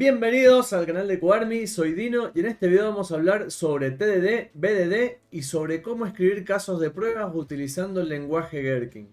Bienvenidos al canal de Coarmi, soy Dino y en este video vamos a hablar sobre TDD, BDD y sobre cómo escribir casos de pruebas utilizando el lenguaje Gherkin.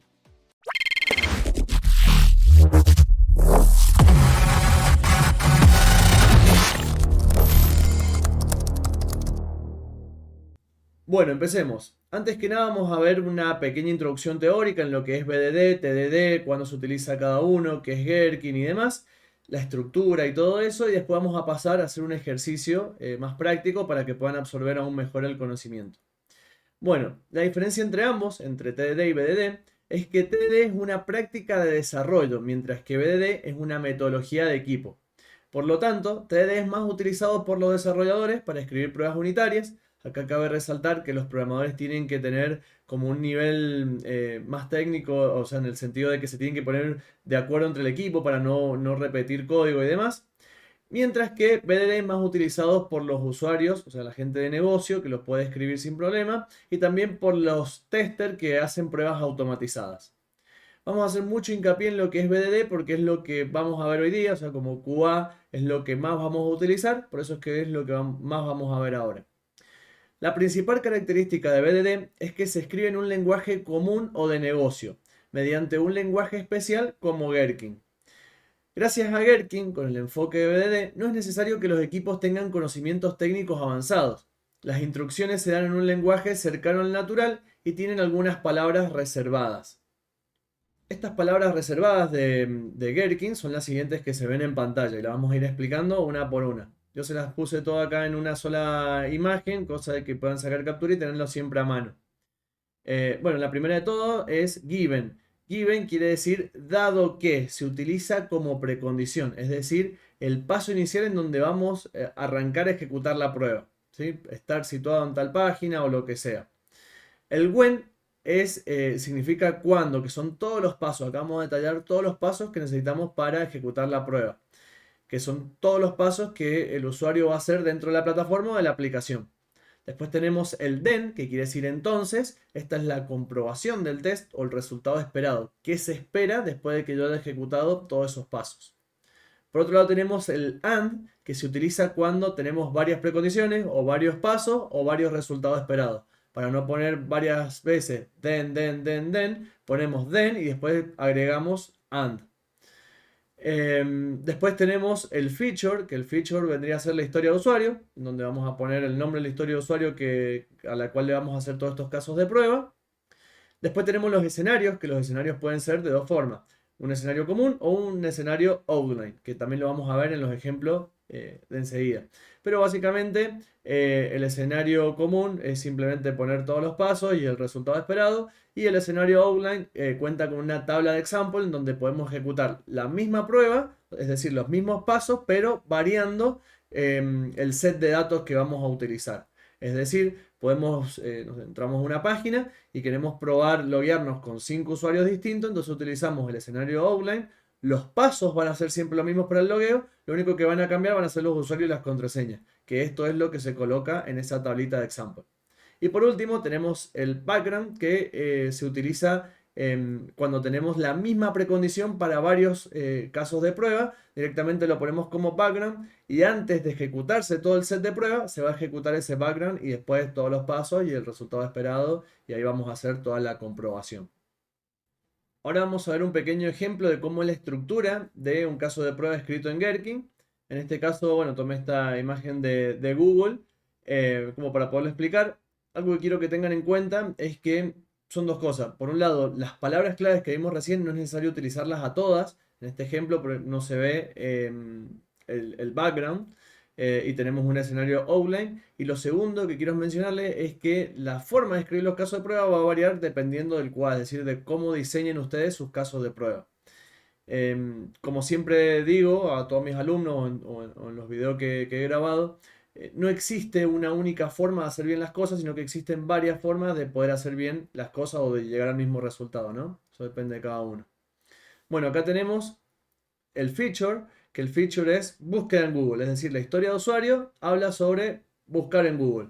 Bueno, empecemos. Antes que nada vamos a ver una pequeña introducción teórica en lo que es BDD, TDD, cuándo se utiliza cada uno, qué es Gherkin y demás, la estructura y todo eso, y después vamos a pasar a hacer un ejercicio más práctico para que puedan absorber aún mejor el conocimiento. Bueno, la diferencia entre ambos, entre TDD y BDD, es que TDD es una práctica de desarrollo, mientras que BDD es una metodología de equipo. Por lo tanto, TDD es más utilizado por los desarrolladores para escribir pruebas unitarias. Acá cabe resaltar que los programadores tienen que tener como un nivel más técnico, o sea, en el sentido de que se tienen que poner de acuerdo entre el equipo para no repetir código y demás. Mientras que BDD es más utilizado por los usuarios, o sea, la gente de negocio que los puede escribir sin problema, y también por los testers que hacen pruebas automatizadas. Vamos a hacer mucho hincapié en lo que es BDD porque es lo que vamos a ver hoy día, o sea, como QA es lo que más vamos a utilizar, por eso es que es lo que más vamos a ver ahora. La principal característica de BDD es que se escribe en un lenguaje común o de negocio, mediante un lenguaje especial como Gherkin. Gracias a Gherkin, con el enfoque de BDD, no es necesario que los equipos tengan conocimientos técnicos avanzados. Las instrucciones se dan en un lenguaje cercano al natural y tienen algunas palabras reservadas. Estas palabras reservadas de Gherkin son las siguientes que se ven en pantalla y las vamos a ir explicando una por una. Yo se las puse todas acá en una sola imagen, cosa de que puedan sacar captura y tenerlo siempre a mano. Bueno, la primera de todo es given. Given quiere decir dado que, se utiliza como precondición, es decir, el paso inicial en donde vamos a arrancar a ejecutar la prueba, ¿sí? Estar situado en tal página o lo que sea. El when significa cuando, que son todos los pasos. Acá vamos a detallar todos los pasos que necesitamos para ejecutar la prueba, que son todos los pasos que el usuario va a hacer dentro de la plataforma o de la aplicación. Después tenemos el then, que quiere decir entonces. Esta es la comprobación del test o el resultado esperado. ¿Qué se espera después de que yo haya ejecutado todos esos pasos? Por otro lado tenemos el and, que se utiliza cuando tenemos varias precondiciones o varios pasos o varios resultados esperados. Para no poner varias veces then, ponemos then y después agregamos and. Después tenemos el feature, que el feature vendría a ser la historia de usuario, donde vamos a poner el nombre de la historia de usuario a la cual le vamos a hacer todos estos casos de prueba. Después tenemos los escenarios, que los escenarios pueden ser de dos formas. Un escenario común o un escenario outline, que también lo vamos a ver en los ejemplos de enseguida. Pero básicamente el escenario común es simplemente poner todos los pasos y el resultado esperado. Y el escenario outline cuenta con una tabla de example en donde podemos ejecutar la misma prueba, es decir, los mismos pasos, pero variando el set de datos que vamos a utilizar. Es decir, nos entramos a una página y queremos probar loguearnos con 5 usuarios distintos, entonces utilizamos el escenario outline. Los pasos van a ser siempre los mismos para el logueo, lo único que van a cambiar van a ser los usuarios y las contraseñas, que esto es lo que se coloca en esa tablita de example. Y por último tenemos el background, que se utiliza cuando tenemos la misma precondición para varios casos de prueba. Directamente lo ponemos como background y antes de ejecutarse todo el set de prueba se va a ejecutar ese background y después todos los pasos y el resultado esperado, y ahí vamos a hacer toda la comprobación. Ahora vamos a ver un pequeño ejemplo de cómo es la estructura de un caso de prueba escrito en Gherkin. En este caso, bueno, tomé esta imagen de Google como para poderlo explicar. Algo que quiero que tengan en cuenta es que son dos cosas. Por un lado, las palabras claves que vimos recién no es necesario utilizarlas a todas. En este ejemplo no se ve el background y tenemos un escenario outline. Y lo segundo que quiero mencionarles es que la forma de escribir los casos de prueba va a variar dependiendo del cual, es decir, de cómo diseñen ustedes sus casos de prueba. Como siempre digo a todos mis alumnos o en los videos que he grabado, no existe una única forma de hacer bien las cosas, sino que existen varias formas de poder hacer bien las cosas o de llegar al mismo resultado, ¿no? Eso depende de cada uno. Bueno, acá tenemos el feature, que el feature es búsqueda en Google, es decir, la historia de usuario habla sobre buscar en Google.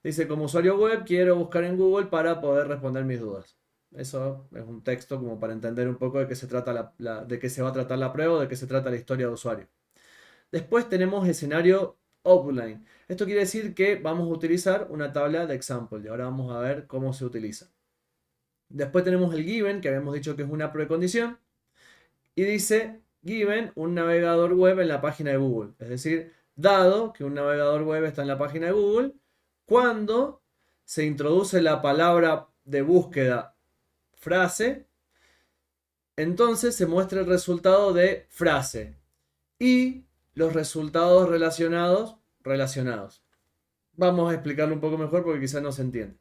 Dice, como usuario web quiero buscar en Google para poder responder mis dudas. Eso es un texto como para entender un poco de qué se trata de qué se va a tratar la prueba o de qué se trata la historia de usuario. Después tenemos escenario outline. Esto quiere decir que vamos a utilizar una tabla de example y ahora vamos a ver cómo se utiliza. Después tenemos el given, que habíamos dicho que es una precondición, y dice given un navegador web en la página de Google. Es decir, dado que un navegador web está en la página de Google, cuando se introduce la palabra de búsqueda frase, entonces se muestra el resultado de frase y los resultados relacionados. Vamos a explicarlo un poco mejor porque quizás no se entiende.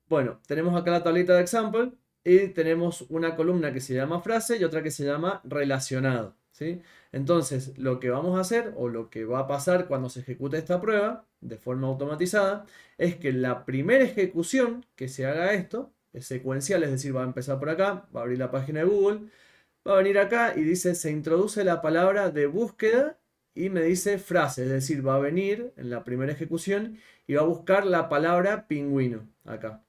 Bueno, tenemos acá la tablita de example y tenemos una columna que se llama frase y otra que se llama relacionado, ¿sí? Entonces, lo que vamos a hacer o lo que va a pasar cuando se ejecute esta prueba de forma automatizada es que la primera ejecución que se haga esto es secuencial, es decir, va a empezar por acá, va a abrir la página de Google, va a venir acá y dice se introduce la palabra de búsqueda y me dice frase, es decir, va a venir en la primera ejecución y va a buscar la palabra pingüino acá.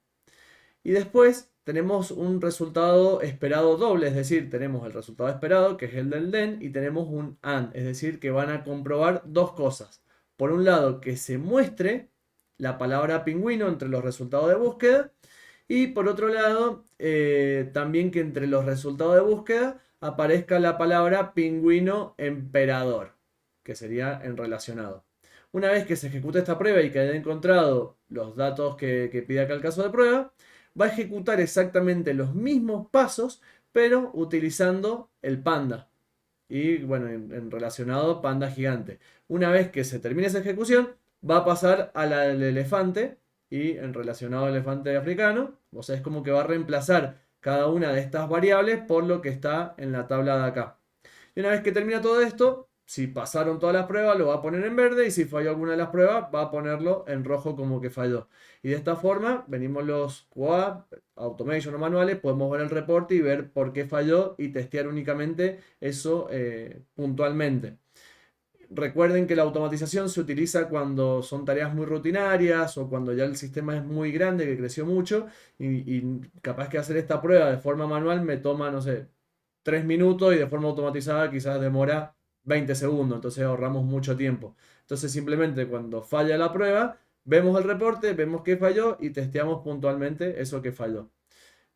Y después tenemos un resultado esperado doble, es decir, tenemos el resultado esperado, que es el del then, y tenemos un and, es decir, que van a comprobar dos cosas. Por un lado, que se muestre la palabra pingüino entre los resultados de búsqueda, y por otro lado, también que entre los resultados de búsqueda aparezca la palabra pingüino emperador, que sería en relacionado. Una vez que se ejecute esta prueba y que haya encontrado los datos que pide acá el caso de prueba, va a ejecutar exactamente los mismos pasos, pero utilizando el panda. Y bueno, en relacionado panda gigante. Una vez que se termine esa ejecución, va a pasar a la del elefante y en relacionado al elefante africano. O sea, es como que va a reemplazar cada una de estas variables por lo que está en la tabla de acá. Y una vez que termina todo esto, si pasaron todas las pruebas, lo va a poner en verde y si falló alguna de las pruebas, va a ponerlo en rojo como que falló. Y de esta forma, venimos los QA, automation o manuales, podemos ver el reporte y ver por qué falló y testear únicamente eso puntualmente. Recuerden que la automatización se utiliza cuando son tareas muy rutinarias o cuando ya el sistema es muy grande, que creció mucho y capaz que hacer esta prueba de forma manual me toma, no sé, 3 minutos y de forma automatizada quizás demora 20 segundos, entonces ahorramos mucho tiempo. Entonces simplemente cuando falla la prueba, vemos el reporte, vemos qué falló y testeamos puntualmente eso que falló.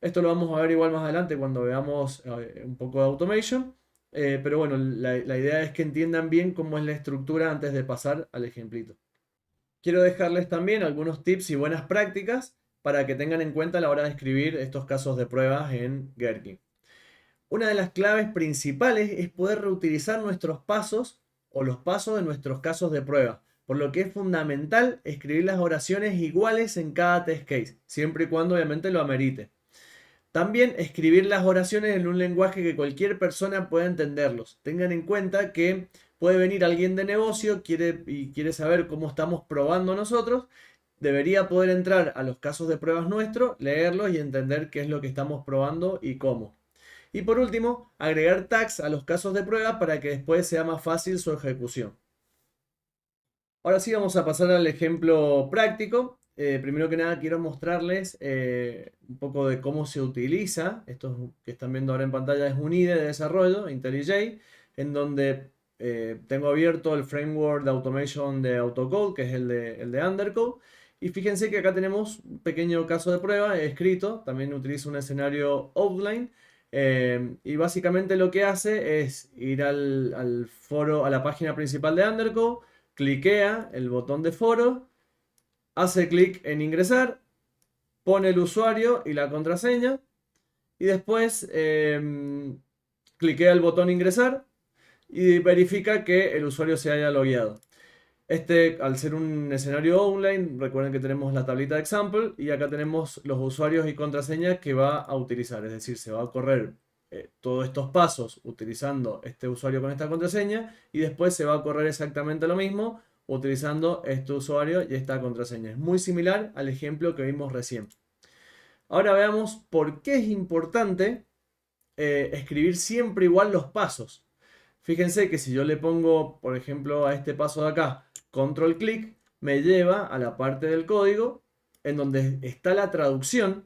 Esto lo vamos a ver igual más adelante cuando veamos un poco de automation. Pero bueno, la idea es que entiendan bien cómo es la estructura antes de pasar al ejemplito. Quiero dejarles también algunos tips y buenas prácticas para que tengan en cuenta a la hora de escribir estos casos de pruebas en Gherkin. Una de las claves principales es poder reutilizar nuestros pasos o los pasos de nuestros casos de prueba, por lo que es fundamental escribir las oraciones iguales en cada test case, siempre y cuando obviamente lo amerite. También escribir las oraciones en un lenguaje que cualquier persona pueda entenderlos. Tengan en cuenta que puede venir alguien de negocio y quiere saber cómo estamos probando nosotros. Debería poder entrar a los casos de pruebas nuestros, leerlos y entender qué es lo que estamos probando y cómo. Y por último, agregar tags a los casos de prueba para que después sea más fácil su ejecución. Ahora sí vamos a pasar al ejemplo práctico. Primero que nada quiero mostrarles un poco de cómo se utiliza. Esto que están viendo ahora en pantalla es un IDE de desarrollo, IntelliJ, en donde tengo abierto el framework de automation de AutoCode, que es el de Undercode. Y fíjense que acá tenemos un pequeño caso de prueba escrito. También utilizo un escenario outline. Y básicamente lo que hace es ir al foro, a la página principal de Undercode, cliquea el botón de foro, hace clic en ingresar, pone el usuario y la contraseña y después cliquea el botón ingresar y verifica que el usuario se haya logueado. Al ser un escenario online, recuerden que tenemos la tablita de example y acá tenemos los usuarios y contraseñas que va a utilizar. Es decir, se va a correr todos estos pasos utilizando este usuario con esta contraseña y después se va a correr exactamente lo mismo utilizando este usuario y esta contraseña. Es muy similar al ejemplo que vimos recién. Ahora veamos por qué es importante escribir siempre igual los pasos. Fíjense que si yo le pongo, por ejemplo, a este paso de acá, control clic, me lleva a la parte del código en donde está la traducción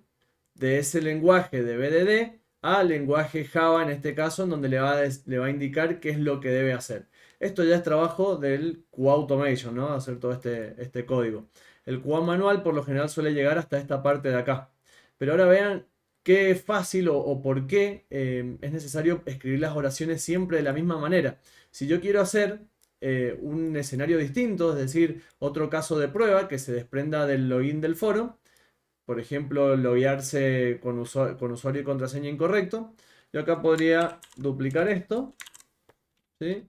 de ese lenguaje de BDD al lenguaje Java, en este caso, en donde le va a indicar qué es lo que debe hacer. Esto ya es trabajo del QA Automation, ¿no? Hacer todo este código. El QA manual por lo general suele llegar hasta esta parte de acá. Pero ahora vean qué fácil o por qué es necesario escribir las oraciones siempre de la misma manera. Si yo quiero hacer un escenario distinto, es decir, otro caso de prueba que se desprenda del login del foro, por ejemplo, loguearse con usuario y contraseña incorrecto, yo acá podría duplicar esto, ¿sí?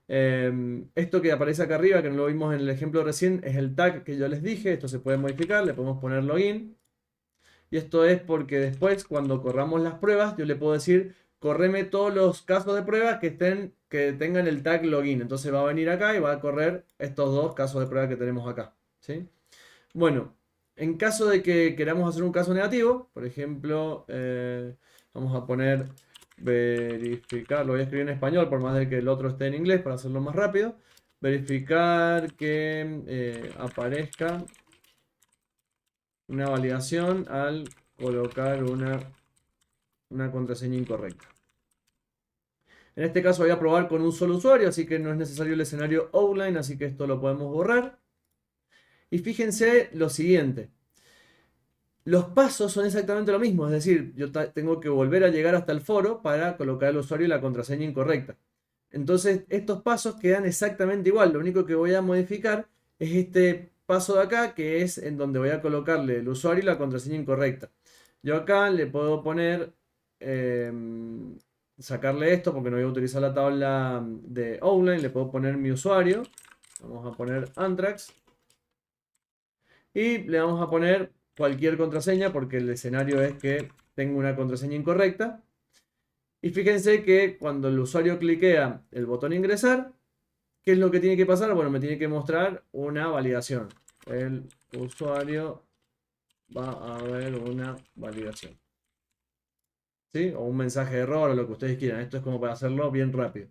Esto que aparece acá arriba, que no lo vimos en el ejemplo recién, es el tag que yo les dije. Esto se puede modificar, le podemos poner login. Y esto es porque después, cuando corramos las pruebas, yo le puedo decir, correme todos los casos de pruebas que tengan el tag login. Entonces va a venir acá y va a correr estos dos casos de prueba que tenemos acá, ¿sí? Bueno, en caso de que queramos hacer un caso negativo, por ejemplo, vamos a poner verificar, lo voy a escribir en español por más de que el otro esté en inglés para hacerlo más rápido. Verificar que aparezca una validación al colocar una contraseña incorrecta. En este caso voy a probar con un solo usuario, así que no es necesario el escenario outline, así que esto lo podemos borrar. Y fíjense lo siguiente. Los pasos son exactamente lo mismo, es decir, yo tengo que volver a llegar hasta el foro para colocar al usuario y la contraseña incorrecta. Entonces, estos pasos quedan exactamente igual. Lo único que voy a modificar es este paso de acá, que es en donde voy a colocarle el usuario y la contraseña incorrecta. Yo acá le puedo poner, sacarle esto porque no voy a utilizar la tabla de outline. Le puedo poner mi usuario. Vamos a poner Anthrax. Y le vamos a poner cualquier contraseña porque el escenario es que tengo una contraseña incorrecta. Y fíjense que cuando el usuario cliquea el botón ingresar, ¿qué es lo que tiene que pasar? Bueno, me tiene que mostrar una validación. El usuario va a ver una validación, ¿sí? O un mensaje de error o lo que ustedes quieran. Esto es como para hacerlo bien rápido.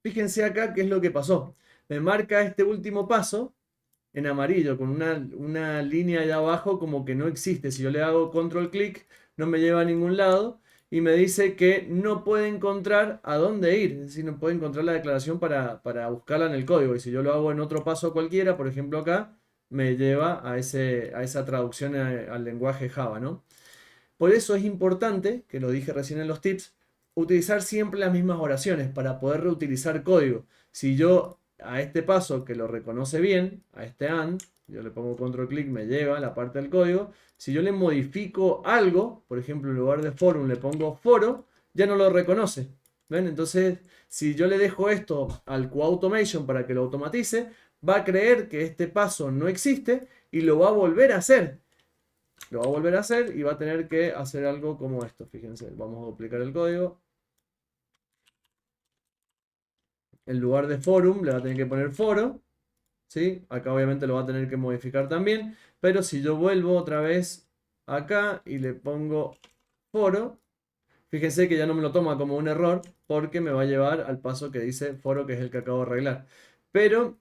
Fíjense acá qué es lo que pasó. Me marca este último paso en amarillo, con una línea allá abajo como que no existe. Si yo le hago control clic, no me lleva a ningún lado y me dice que no puede encontrar a dónde ir. Es decir, no puede encontrar la declaración para buscarla en el código. Y si yo lo hago en otro paso cualquiera, por ejemplo acá, me lleva a esa traducción al lenguaje Java, ¿no? Por eso es importante, que lo dije recién en los tips, utilizar siempre las mismas oraciones para poder reutilizar código. Si yo a este paso que lo reconoce bien, a este AND, yo le pongo control clic, me lleva a la parte del código. Si yo le modifico algo, por ejemplo en lugar de forum le pongo foro, ya no lo reconoce. ¿Ven? Entonces, si yo le dejo esto al QA Automation para que lo automatice, va a creer que este paso no existe y lo va a volver a hacer. Lo va a volver a hacer y va a tener que hacer algo como esto. Fíjense, vamos a duplicar el código. En lugar de forum le va a tener que poner foro. ¿Sí? Acá obviamente lo va a tener que modificar también. Pero si yo vuelvo otra vez acá y le pongo foro, fíjense que ya no me lo toma como un error porque me va a llevar al paso que dice foro, que es el que acabo de arreglar. Pero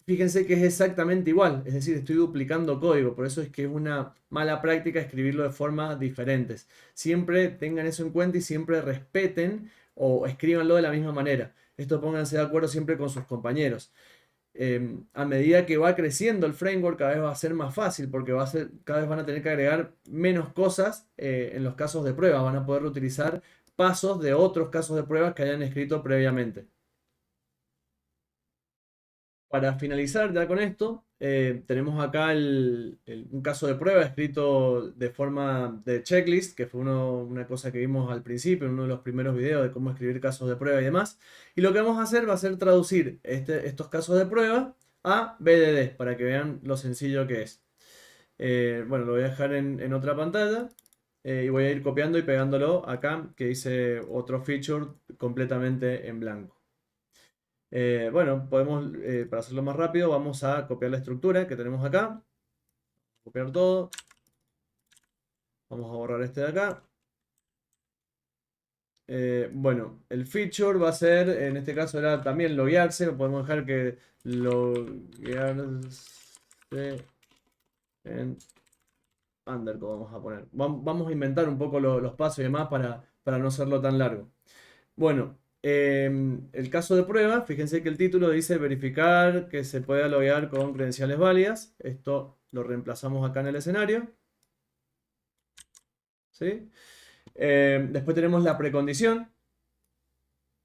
fíjense que es exactamente igual, es decir, estoy duplicando código, por eso es que es una mala práctica escribirlo de formas diferentes. Siempre tengan eso en cuenta y siempre respeten o escríbanlo de la misma manera. Esto pónganse de acuerdo siempre con sus compañeros. A medida que va creciendo el framework, cada vez va a ser más fácil porque cada vez van a tener que agregar menos cosas en los casos de prueba. Van a poder utilizar pasos de otros casos de pruebas que hayan escrito previamente. Para finalizar ya con esto, tenemos acá un caso de prueba escrito de forma de checklist, que fue una cosa que vimos al principio, en uno de los primeros videos de cómo escribir casos de prueba y demás. Y lo que vamos a hacer va a ser traducir estos casos de prueba a BDD, para que vean lo sencillo que es. Bueno, lo voy a dejar en otra pantalla y voy a ir copiando y pegándolo acá, que hice otro feature completamente en blanco. Bueno, para hacerlo más rápido, vamos a copiar la estructura que tenemos acá. Copiar todo. Vamos a borrar este de acá. Bueno, el feature va a ser, en este caso era también loguearse. Podemos dejar que loguearse en underscore vamos a poner. Vamos a inventar un poco los pasos y demás para no hacerlo tan largo. Bueno, El caso de prueba, fíjense que el título dice verificar que se pueda loguear con credenciales válidas. Esto lo reemplazamos acá en el escenario. ¿Sí? Después tenemos la precondición,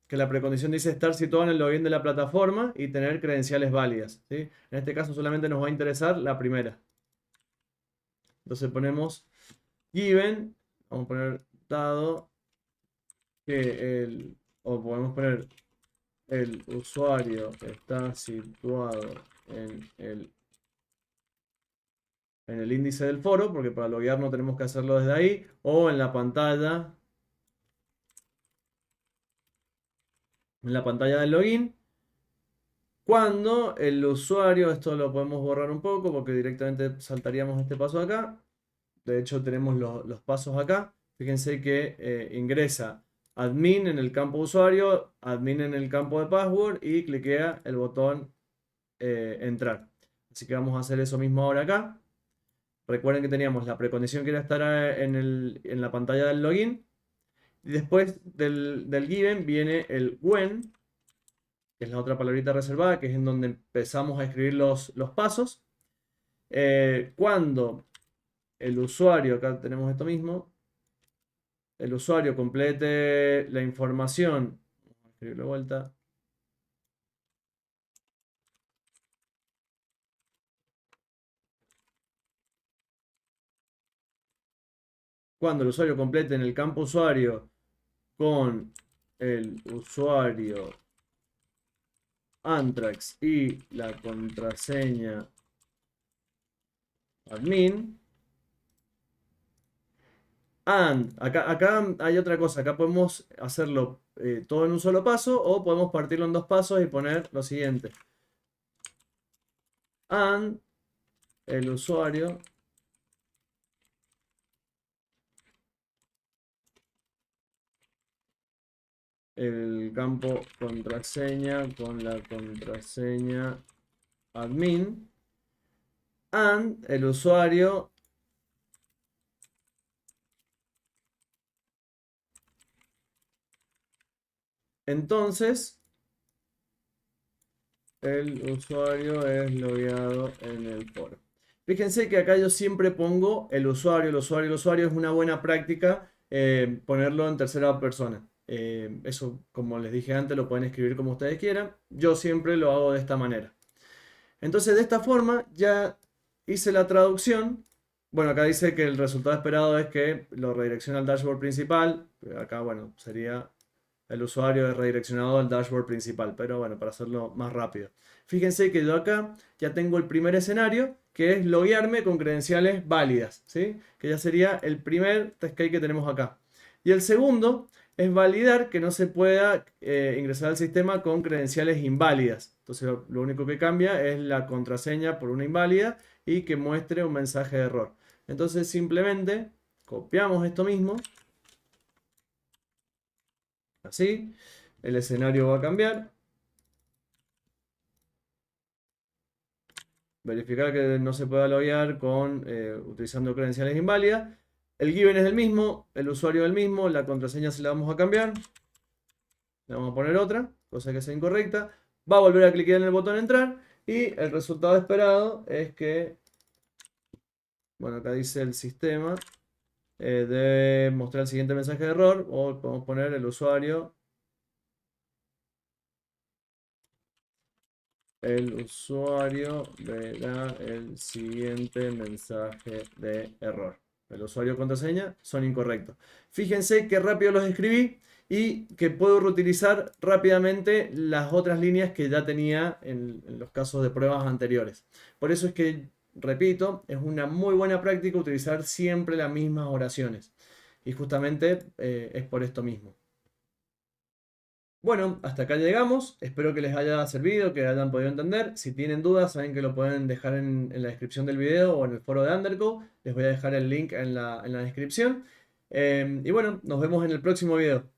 que la precondición dice estar situado en el login de la plataforma y tener credenciales válidas. ¿Sí? En este caso solamente nos va a interesar la primera. Entonces ponemos given, vamos a poner dado que o podemos poner el usuario está situado en el índice del foro, porque para loguear no tenemos que hacerlo desde ahí, o en la pantalla del login. Cuando el usuario, esto lo podemos borrar un poco porque directamente saltaríamos este paso acá. De hecho tenemos los pasos acá. Fíjense que ingresa admin en el campo usuario, admin en el campo de password y cliquea el botón entrar. Así que vamos a hacer eso mismo ahora acá. Recuerden que teníamos la precondición que era estar en la pantalla del login. Y después del given viene el when, que es la otra palabrita reservada, que es en donde empezamos a escribir los pasos. Cuando el usuario, acá tenemos esto mismo, el usuario complete la información, vamos a escribirlo de vuelta. Cuando el usuario complete en el campo usuario con el usuario Antrax y la contraseña admin. Acá hay otra cosa, acá podemos hacerlo todo en un solo paso o podemos partirlo en dos pasos y poner lo siguiente. And el usuario el campo contraseña con la contraseña admin and el usuario entonces el usuario es logueado en el foro. Fíjense que acá yo siempre pongo el usuario, el usuario, el usuario. Es una buena práctica ponerlo en tercera persona. Eso, como les dije antes, lo pueden escribir como ustedes quieran. Yo siempre lo hago de esta manera. Entonces, de esta forma ya hice la traducción. Bueno, acá dice que el resultado esperado es que lo redirecciona al dashboard principal. Acá, bueno, sería el usuario es redireccionado al dashboard principal, pero bueno, para hacerlo más rápido. Fíjense que yo acá ya tengo el primer escenario, que es loguearme con credenciales válidas, ¿sí? Que ya sería el primer test case que tenemos acá. Y el segundo es validar que no se pueda ingresar al sistema con credenciales inválidas. Entonces lo único que cambia es la contraseña por una inválida y que muestre un mensaje de error. Entonces simplemente copiamos esto mismo. Así, el escenario va a cambiar. Verificar que no se pueda loguear utilizando credenciales inválidas. El given es el mismo, el usuario es el mismo, la contraseña se la vamos a cambiar. Le vamos a poner otra, cosa que sea incorrecta. Va a volver a clicar en el botón entrar y el resultado esperado es que, bueno, acá dice el sistema, debe mostrar el siguiente mensaje de error o podemos poner el usuario. El usuario verá el siguiente mensaje de error. El usuario y contraseña son incorrectos. Fíjense qué rápido los escribí y que puedo reutilizar rápidamente las otras líneas que ya tenía en los casos de pruebas anteriores. Por eso es que, repito, es una muy buena práctica utilizar siempre las mismas oraciones. Y justamente es por esto mismo. Bueno, hasta acá llegamos. Espero que les haya servido, que hayan podido entender. Si tienen dudas, saben que lo pueden dejar en la descripción del video o en el foro de Undercode. Les voy a dejar el link en la descripción. Y bueno, nos vemos en el próximo video.